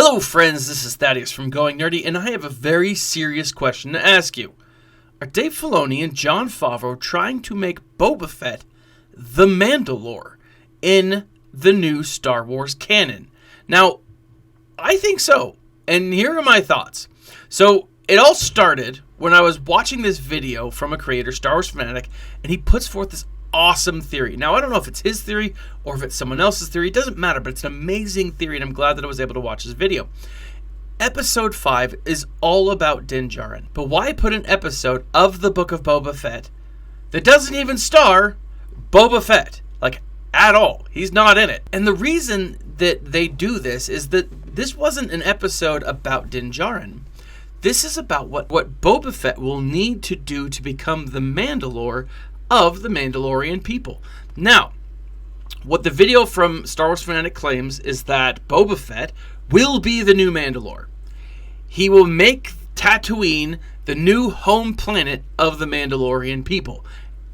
Hello friends, this is Thaddeus from Going Nerdy, and I have a very serious question to ask you. Are Dave Filoni and Jon Favreau trying to make Boba Fett the Mandalore in the new Star Wars canon? Now, I think so, and here are my thoughts. So, it all started when I was watching this video from a creator, Star Wars Fanatic, and he puts forth this awesome theory. Now, I don't know if it's his theory or if it's someone else's theory. It doesn't matter, but it's an amazing theory, and I'm glad that I was able to watch this video. Episode 5 is all about Din Djarin. But why put an episode of the Book of Boba Fett that doesn't even star Boba Fett? Like, at all. He's not in it. And the reason that they do this is that this wasn't an episode about Din Djarin. This is about what Boba Fett will need to do to become the Mandalore of the Mandalorian people. Now, what the video from Star Wars Fanatic claims is that Boba Fett will be the new Mandalore. He will make Tatooine the new home planet of the Mandalorian people.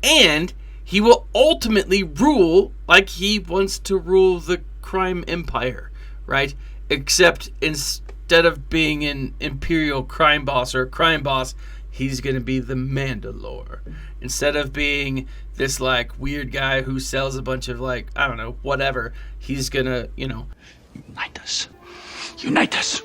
And he will ultimately rule like he wants to rule the crime empire, right? Except instead of being an imperial crime boss or a crime boss, he's going to be the Mandalore. Instead of being this, like, weird guy who sells a bunch of, like, I don't know, whatever, he's going to, Unite us. Unite us.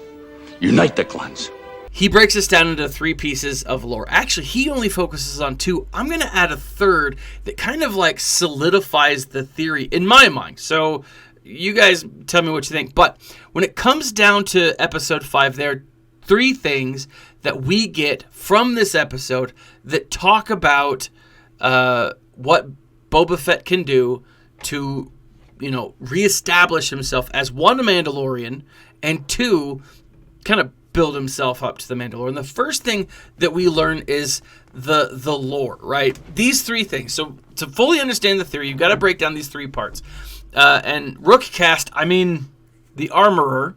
Unite the clans. He breaks this down into 3 pieces of lore. Actually, he only focuses on 2. I'm going to add a third that kind of, like, solidifies the theory in my mind. So you guys tell me what you think. But when it comes down to episode 5, there are 3 things that we get from this episode that talk about what Boba Fett can do to, reestablish himself as 1, a Mandalorian, and 2, kind of build himself up to the Mandalore. And the first thing that we learn is the lore, right? These 3 things. So to fully understand the theory, you've got to break down these 3 parts. And Rookcast, the Armorer,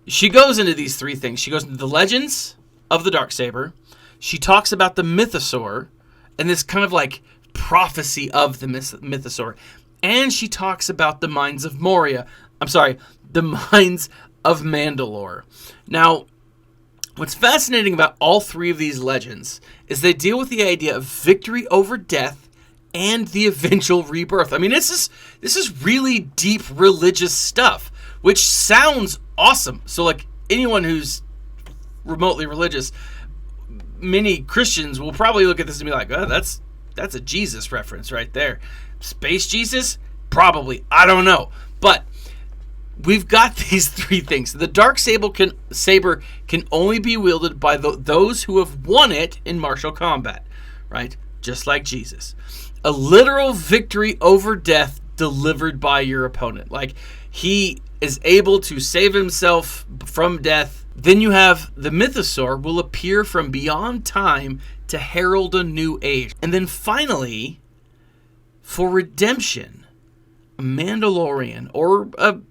she goes into these 3 things. She goes into the legends of the Darksaber. She talks about the Mythosaur and this kind of like prophecy of the Mythosaur. And she talks about the mines of Moria. The mines of Mandalore. Now, what's fascinating about all 3 of these legends is they deal with the idea of victory over death and the eventual rebirth. This is really deep religious stuff, which sounds awesome. So, like, anyone who's remotely religious, many Christians will probably look at this and be like, oh, that's a Jesus reference right there. Space Jesus? Probably. I don't know. But we've got these 3 things. The Darksaber can only be wielded by those who have won it in martial combat, right? Just like Jesus. A literal victory over death delivered by your opponent. Like, he is able to save himself from death. Then you have the Mythosaur will appear from beyond time to herald a new age. And then finally, for redemption, a Mandalorian or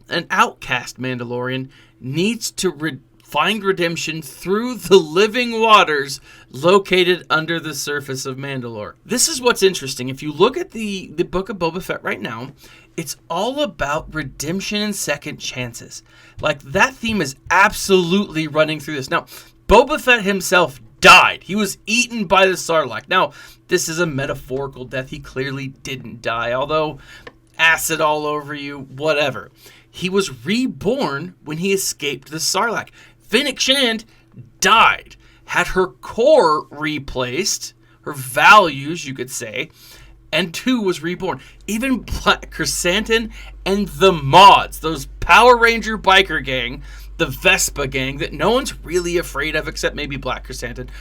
an outcast Mandalorian needs to find redemption through the living waters located under the surface of Mandalore. This is what's interesting. If you look at the Book of Boba Fett right now, it's all about redemption and second chances. Like, that theme is absolutely running through this. Now, Boba Fett himself died. He was eaten by the Sarlacc. Now, this is a metaphorical death. He clearly didn't die, although acid all over you, whatever. He was reborn when he escaped the Sarlacc. Fennec Shand died, had her core replaced, her values, you could say, and 2 was reborn. Even Black Chrysanthemum and the mods, those Power Ranger biker gang, the Vespa gang that no one's really afraid of except maybe Black Chrysanthemum,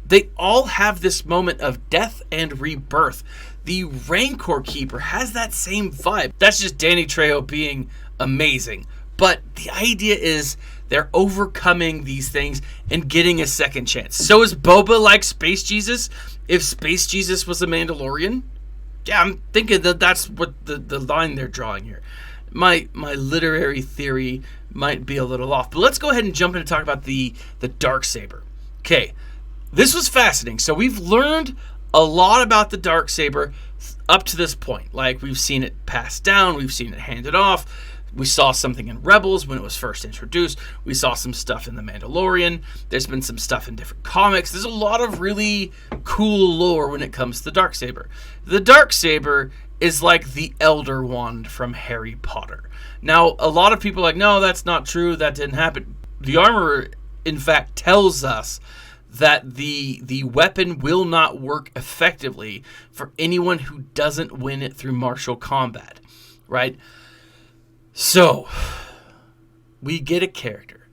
they all have this moment of death and rebirth. The Rancor Keeper has that same vibe. That's just Danny Trejo being amazing. But the idea is they're overcoming these things and getting a second chance. So is Boba like Space Jesus? If Space Jesus was a Mandalorian? Yeah, I'm thinking that's what the line they're drawing here. My literary theory might be a little off. But let's go ahead and jump in and talk about the Darksaber. Okay, this was fascinating. So we've learned a lot about the Darksaber up to this point. Like, we've seen it passed down. We've seen it handed off. We saw something in Rebels when it was first introduced. We saw some stuff in The Mandalorian. There's been some stuff in different comics. There's a lot of really cool lore when it comes to the Darksaber. The Darksaber is like the Elder Wand from Harry Potter. Now, a lot of people are like, no, that's not true. That didn't happen. The armor, in fact, tells us that the weapon will not work effectively for anyone who doesn't win it through martial combat, right? So, we get a character,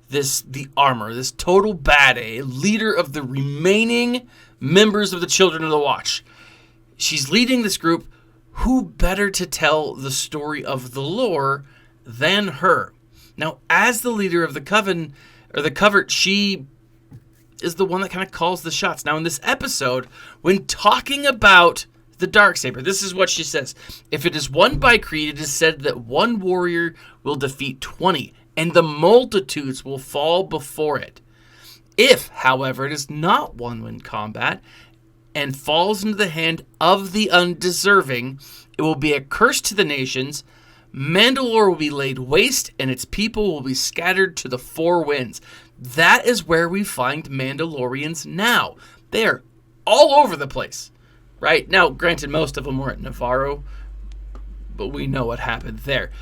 the armor, this total badass, leader of the remaining members of the Children of the Watch. She's leading this group. Who better to tell the story of the lore than her? Now, as the leader of the coven, or the covert, she is the one that kind of calls the shots. Now, in this episode, when talking about the Darksaber, this is what she says. If it is won by Creed, it is said that one warrior will defeat 20, and the multitudes will fall before it. If, however, it is not won in combat, and falls into the hand of the undeserving, it will be a curse to the nations. Mandalore will be laid waste, and its people will be scattered to the four winds. That is where we find Mandalorians now. They are all over the place. Right? Now, granted, most of them were at Navarro, but we know what happened there.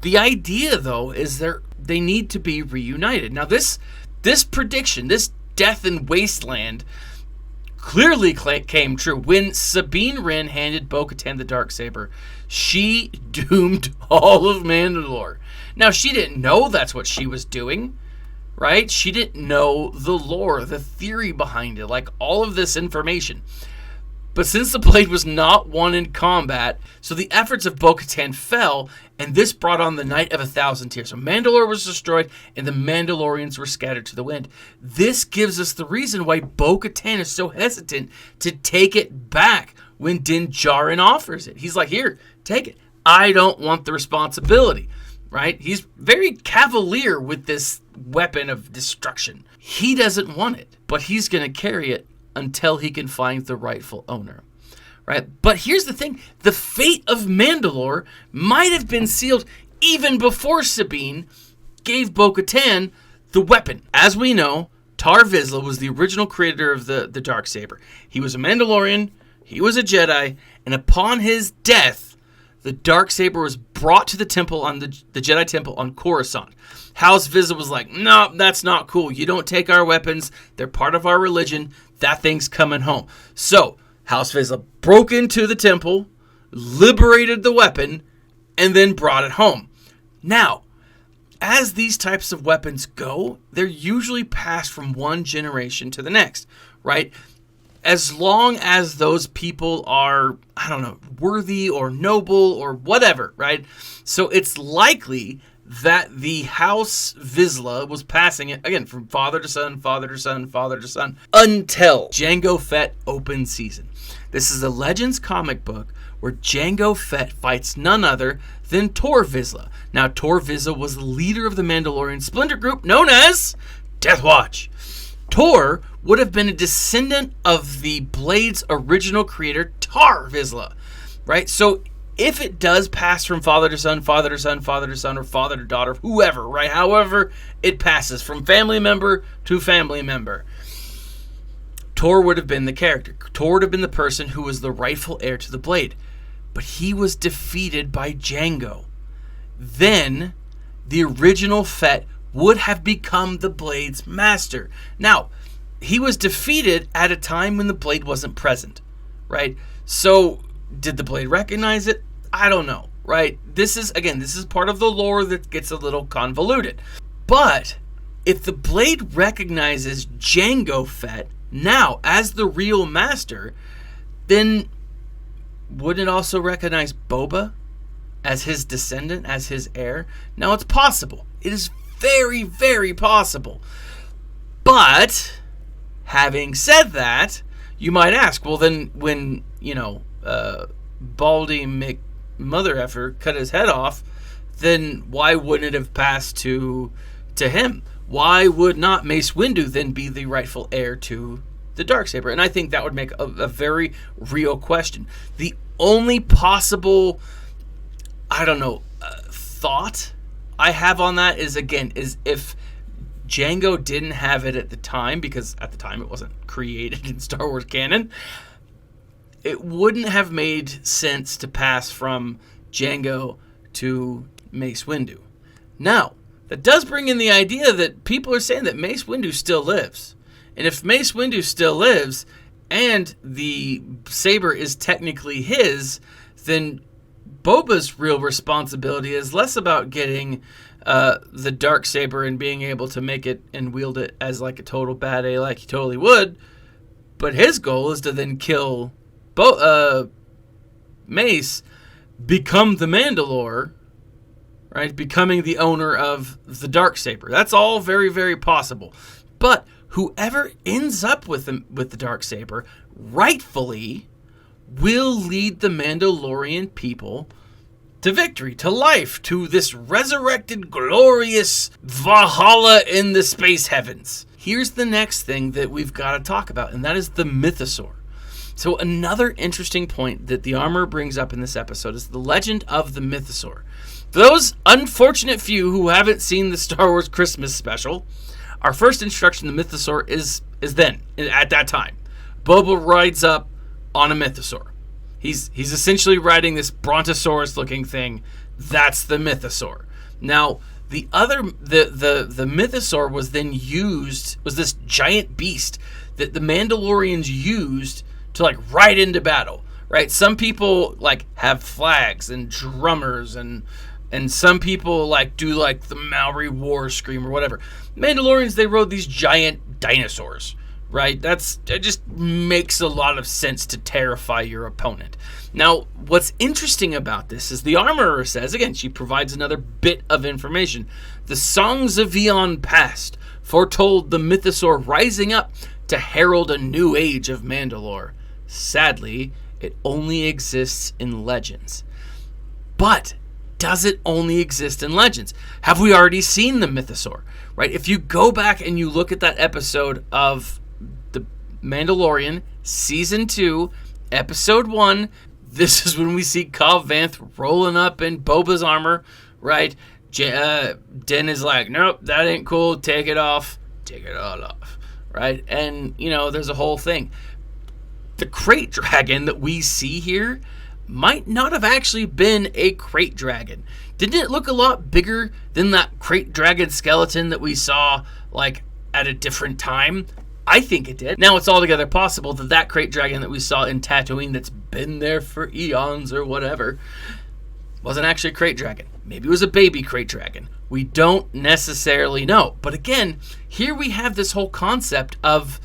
The idea, though, is they need to be reunited. Now, this prediction, this death in Wasteland, clearly came true. When Sabine Wren handed Bo-Katan the Darksaber, she doomed all of Mandalore. Now, she didn't know that's what she was doing, right? She didn't know the lore, the theory behind it, like all of this information. But since the blade was not won in combat, so the efforts of Bo-Katan fell, and this brought on the Night of 1,000 Tears. So Mandalore was destroyed, and the Mandalorians were scattered to the wind. This gives us the reason why Bo-Katan is so hesitant to take it back when Din Djarin offers it. He's like, here, take it. I don't want the responsibility, right? He's very cavalier with this weapon of destruction. He doesn't want it, but he's going to carry it until he can find the rightful owner, right? But here's the thing. The fate of Mandalore might have been sealed even before Sabine gave Bo-Katan the weapon. As we know, Tar Vizsla was the original creator of the Darksaber. He was a Mandalorian, he was a Jedi, and upon his death, the Darksaber was brought to the temple on the Jedi temple on Coruscant. House Vizsla was like, no, that's not cool. You don't take our weapons. They're part of our religion. That thing's coming home. So, House Vizsla broke into the temple, liberated the weapon, and then brought it home. Now, as these types of weapons go, they're usually passed from one generation to the next, right? As long as those people are, I don't know, worthy or noble or whatever, right? So it's likely that the House Vizsla was passing it, again, from father to son, father to son, father to son, until Jango Fett open season. This is a Legends comic book where Jango Fett fights none other than Tor Vizsla. Now, Tor Vizsla was the leader of the Mandalorian splinter group known as Death Watch. Tor would have been a descendant of the Blade's original creator, Tar Vizsla, right? So if it does pass from father to son, father to son, father to son, or father to daughter, whoever, right? However it passes from family member to family member, Tor would have been the character. Tor would have been the person who was the rightful heir to the Blade. But he was defeated by Jango. Then the original Fett would have become the Blade's master. Now, he was defeated at a time when the Blade wasn't present, right? So, did the Blade recognize it? I don't know, right? This is part of the lore that gets a little convoluted. But, if the Blade recognizes Jango Fett now as the real master, then wouldn't it also recognize Boba as his descendant, as his heir? Now, it's possible. It is very, very possible. But, having said that, you might ask, well then, when, Baldy McMother-effer cut his head off, then why wouldn't it have passed to him? Why would not Mace Windu then be the rightful heir to the Darksaber? And I think that would make a very real question. The only possible, thought I have on that is if Jango didn't have it at the time, because at the time it wasn't created in Star Wars canon, it wouldn't have made sense to pass from Jango to Mace Windu. Now, that does bring in the idea that people are saying that Mace Windu still lives. And if Mace Windu still lives, and the saber is technically his, then Boba's real responsibility is less about getting the Darksaber and being able to make it and wield it as like a total bad A, like he totally would. But his goal is to then kill Mace, become the Mandalore, right? Becoming the owner of the Darksaber. That's all very, very possible. But whoever ends up with the Darksaber rightfully will lead the Mandalorian people to victory, to life, to this resurrected, glorious Valhalla in the space heavens. Here's the next thing that we've got to talk about, and that is the Mythosaur. So another interesting point that the armor brings up in this episode is the legend of the Mythosaur. For those unfortunate few who haven't seen the Star Wars Christmas special, our first introduction to the Mythosaur is then, at that time. Boba rides up on a Mythosaur. He's essentially riding this Brontosaurus-looking thing. That's the Mythosaur. Now, the Mythosaur was then used, was this giant beast that the Mandalorians used to like ride into battle, right? Some people like have flags and drummers and some people like do like the Maori war scream or whatever. Mandalorians, they rode these giant dinosaurs, right? It just makes a lot of sense to terrify your opponent. Now, what's interesting about this is the armorer says, again, she provides another bit of information. The songs of Eon past foretold the Mythosaur rising up to herald a new age of Mandalore. Sadly, it only exists in legends. But does it only exist in legends? Have we already seen the Mythosaur? Right? If you go back and you look at that episode of The Mandalorian, Season 2, Episode 1, this is when we see Cobb Vanth rolling up in Boba's armor, right? Din is like, nope, that ain't cool, take it off. Take it all off, right? And, there's a whole thing. The crate dragon that we see here might not have actually been a crate dragon. Didn't it look a lot bigger than that crate dragon skeleton that we saw, like, at a different time? I think it did. Now it's altogether possible that crate dragon that we saw in Tatooine that's been there for eons or whatever wasn't actually a crate dragon. Maybe it was a baby crate dragon. We don't necessarily know. But again, here we have this whole concept of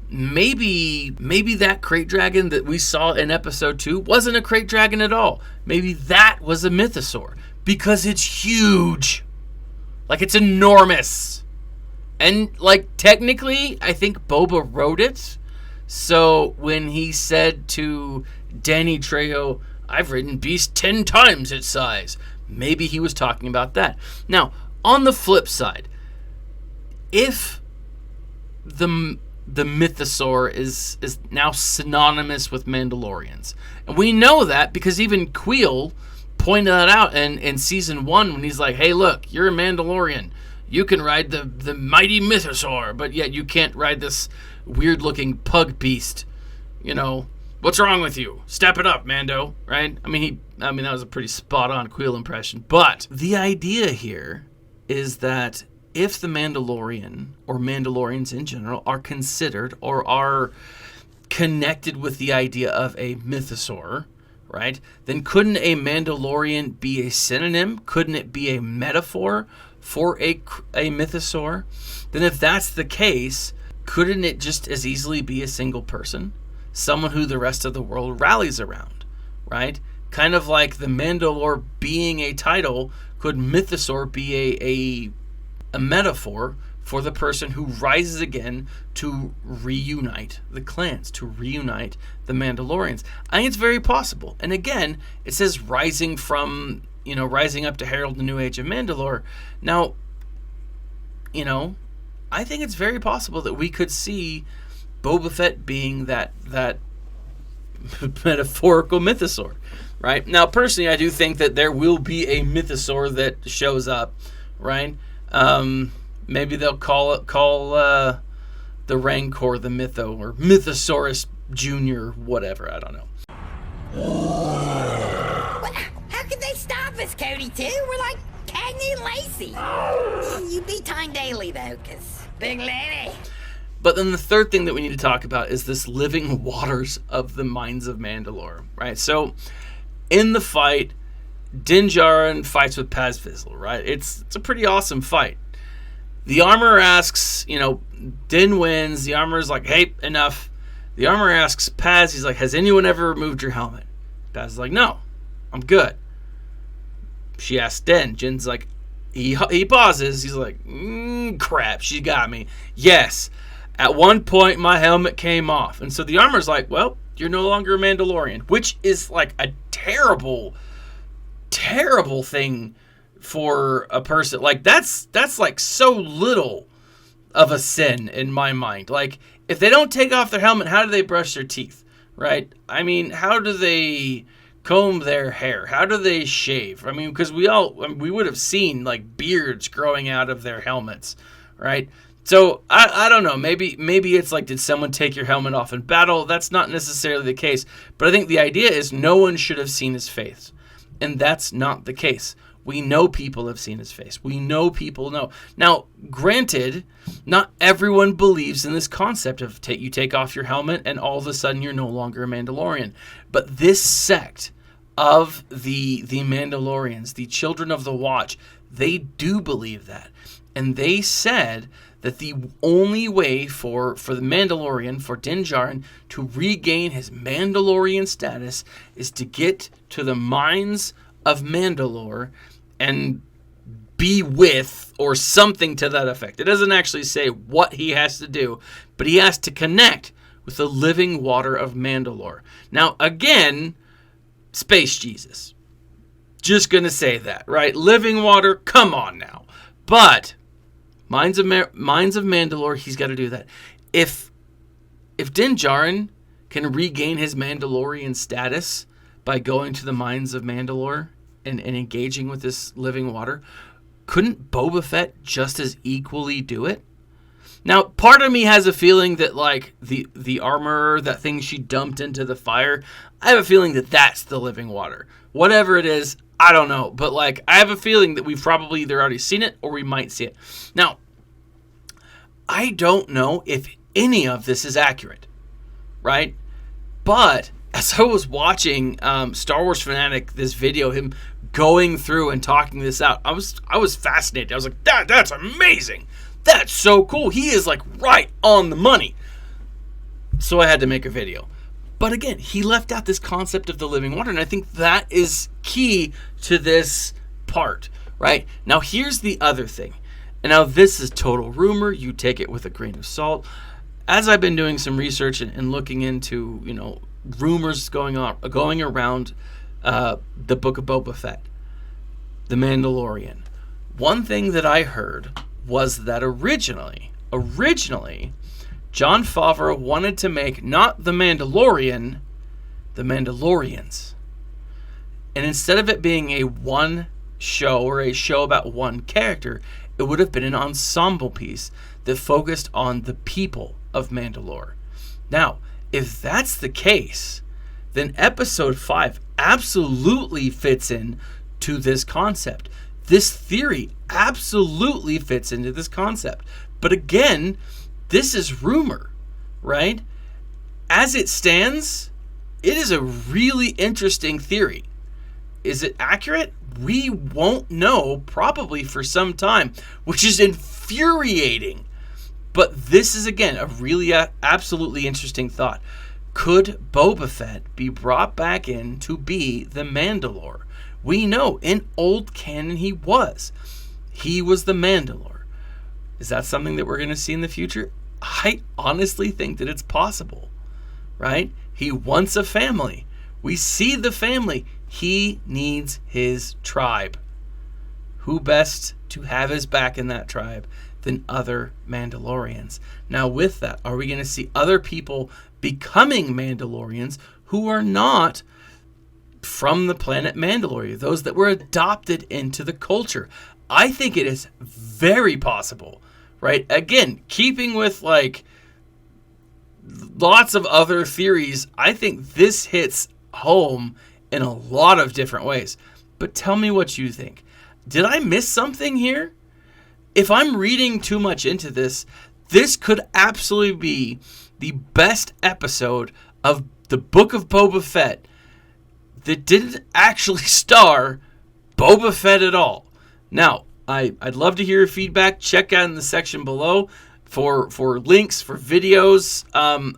maybe that crate dragon that we saw in episode 2 wasn't a crate dragon at all. Maybe that was a Mythosaur because it's huge. Like, it's enormous. And, like, technically, I think Boba wrote it. So when he said to Danny Trejo, I've ridden Beast 10 times its size, maybe he was talking about that. Now, on the flip side, if the Mythosaur is now synonymous with Mandalorians, and we know that because even Queel pointed that out in Season 1 when he's like, hey, look, you're a Mandalorian. You can ride the mighty Mythosaur, but yet you can't ride this weird-looking pug beast. What's wrong with you? Step it up, Mando, right? I mean, that was a pretty spot-on Queel impression. But the idea here is that if the Mandalorian, or Mandalorians in general, are considered or are connected with the idea of a Mythosaur, right, then couldn't a Mandalorian be a synonym? Couldn't it be a metaphor for a Mythosaur? Then if that's the case, couldn't it just as easily be a single person? Someone who the rest of the world rallies around, right? Kind of like the Mandalore being a title, could Mythosaur be a metaphor for the person who rises again to reunite the clans, to reunite the Mandalorians? I think it's very possible. And again, it says rising up to herald the new age of Mandalore. Now, I think it's very possible that we could see Boba Fett being that metaphorical Mythosaur, right? Now, personally, I do think that there will be a Mythosaur that shows up, right? Maybe they'll call the Rancor the Mytho, or Mythosaurus Jr., whatever. I don't know. How could they stop us, Cody, too? We're like Cagney and Lacey. You be Tyne Daly, though, because big lady. But then the third thing that we need to talk about is this living waters of the Mines of Mandalore, right? So, in the fight, Din Djarin fights with Paz Vizsla, right? It's a pretty awesome fight. The armorer asks, Din wins. The armorer's like, hey, enough. The armorer asks Paz, he's like, has anyone ever removed your helmet? Paz is like, no, I'm good. She asks Din. Jin's like, he pauses. He's like, crap, she got me. Yes. At one point, my helmet came off. And so the armorer's like, well, you're no longer a Mandalorian, which is like a terrible, terrible thing for a person. Like, that's like so little of a sin in my mind. Like, if they don't take off their helmet, how do they brush their teeth, right? I mean, how do they comb their hair? How do they shave? I mean, because we would have seen like beards growing out of their helmets, right? So I don't know. Maybe it's like, did someone take your helmet off in battle? That's not necessarily the case. But I think the idea is no one should have seen his face, and that's not the case. We know people have seen his face. We know people know. Now, granted, not everyone believes in this concept of you take off your helmet and all of a sudden you're no longer a Mandalorian. But this sect of the Mandalorians, the Children of the Watch, they do believe that. And they said that the only way for the Mandalorian, for Din Djarin, to regain his Mandalorian status is to get to the mines of Mandalore and be with, or something to that effect. It doesn't actually say what he has to do, but he has to connect with the living water of Mandalore. Now, again, Space Jesus. Just gonna say that, right? Living water, come on now. But Mines of Mandalore, he's got to do that. If Din Djarin can regain his Mandalorian status by going to the Mines of Mandalore and engaging with this living water, couldn't Boba Fett just as equally do it? Now, part of me has a feeling that, like, the armor, that thing she dumped into the fire, I have a feeling that that's the living water. Whatever it is, I don't know. But, like, I have a feeling that we've probably either already seen it or we might see it. Now, I don't know if any of this is accurate, right? But as I was watching Star Wars Fanatic, this video, him going through and talking this out, I was fascinated. I was like, that's amazing. That's so cool. He is like right on the money. So I had to make a video. But again, he left out this concept of the living water, and I think that is key to this part, right? Now, here's the other thing. And now this is total rumor. You take it with a grain of salt. As I've been doing some research and looking into, rumors going around the Book of Boba Fett, the Mandalorian, one thing that I heard was that originally, Jon Favreau wanted to make not the Mandalorian, the Mandalorians. And instead of it being a one show or a show about one character, it would have been an ensemble piece that focused on the people of Mandalore. Now, if that's the case, then Episode 5 absolutely fits in to this concept. This theory absolutely fits into this concept. But again, this is rumor, right? As it stands, it is a really interesting theory. Is it accurate? We won't know probably for some time, which is infuriating. But this is, again, a really absolutely interesting thought. Could Boba Fett be brought back in to be the Mandalore? We know in old canon he was. He was the Mandalore. Is that something that we're going to see in the future? I honestly think that it's possible, right? He wants a family. We see the family. He needs his tribe. Who best to have his back in that tribe than other Mandalorians. Now, with that, are we going to see other people becoming Mandalorians who are not from the planet Mandalore, those that were adopted into the culture? I think it is very possible, right? Again, keeping with like lots of other theories, I think this hits home in a lot of different ways. But tell me what you think. Did I miss something here? If I'm reading too much into this, this could absolutely be the best episode of the Book of Boba Fett that didn't actually star Boba Fett at all. Now, I'd love to hear your feedback. Check out in the section below for links, for videos.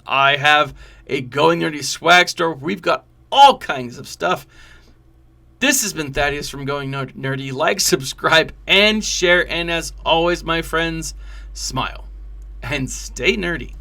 I have a Going Nerdy swag store. We've got all kinds of stuff. This has been Thaddeus from Going Nerdy. Like, subscribe, and share. And as always, my friends, smile and stay nerdy.